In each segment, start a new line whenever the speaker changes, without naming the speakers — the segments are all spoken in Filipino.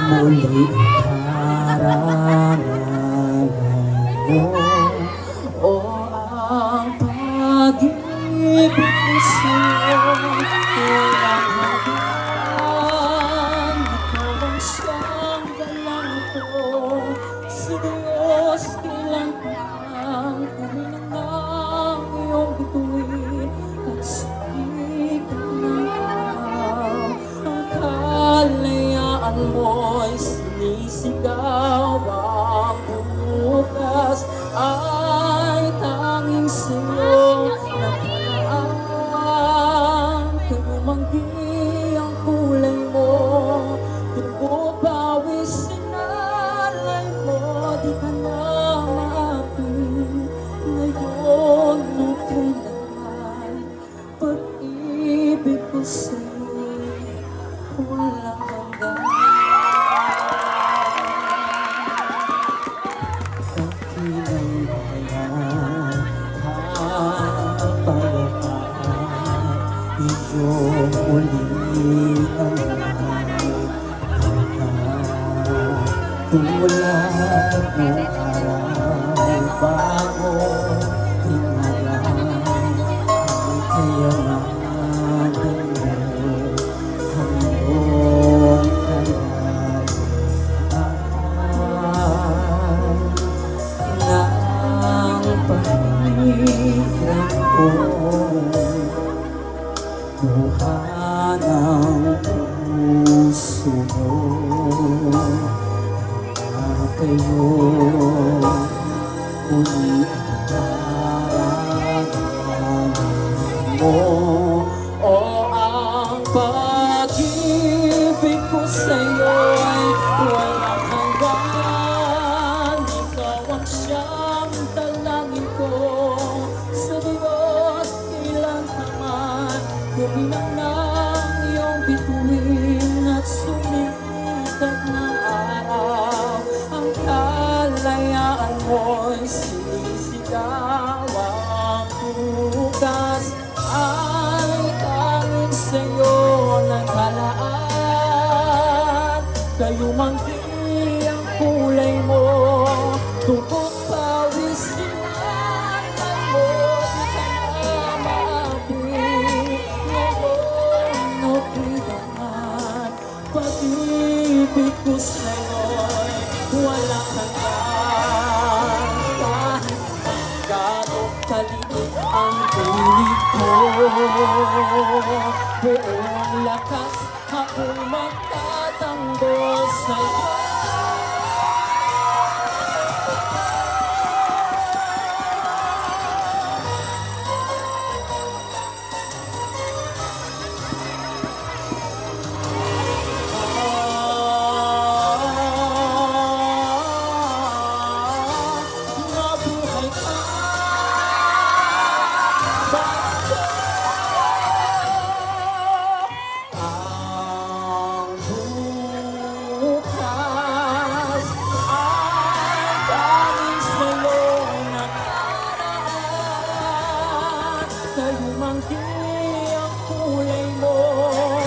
Muli karangalan mo o ang pag-ibig ko sa'yo walang hanggan. Ikaw ang siyang dalang ko sa Diyos, kailan kang kumilang ng iyong bituin at sikat ng araw. Ang kalayaan mo'y sinisigaw, ang bukas ay tanging sa'yo nakalaan. Kayumanggi ang kulay mo, dugo pawis sinalay mo, di ka na maapit. Ngayon no kailanman, pag-ibig ko sa'yo'y walang hanggan. Iyong muling ang tulad ng araw bago tingala ang kayamanan mo hanggang kailan ng pahirap ko. Buha ng puso mo na kayo muli ang karangalan mo o ang pag-ibig ko sa'yo'y walang hanggan. Ikaw ang siyang dalangin ko sa Diyos, kailan naman kumilang ng iyong bituin at sumikat ng araw. Ang kalayaan mo'y sinisigaw, ang bukas ay tanging sa'yo naghalaan. Kayumanggi ang kulay mo, tugok pawis sinalay mo, di ka na maapit. Ngayon no kailanman, pag-ibig ko sa'yo'y walang hanggan. Kahit gano'ng kaliit ang pilit mo, buong lakas akong magtatanggol sa'yo. Nabuhay ka ang bukas ay tanging sa'yo naghalaan. Kayumanggi ang kulay mo,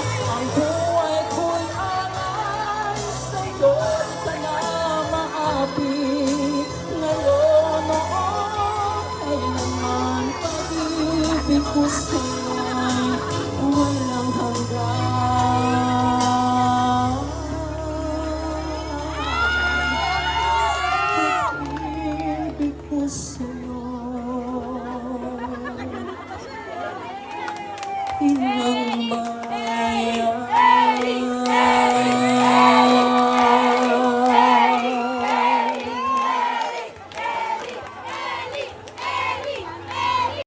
ang buhay ko'y alay sa'yo, di ka na maapit. Ngayon o kailanman, pag-ibig ko sa'yo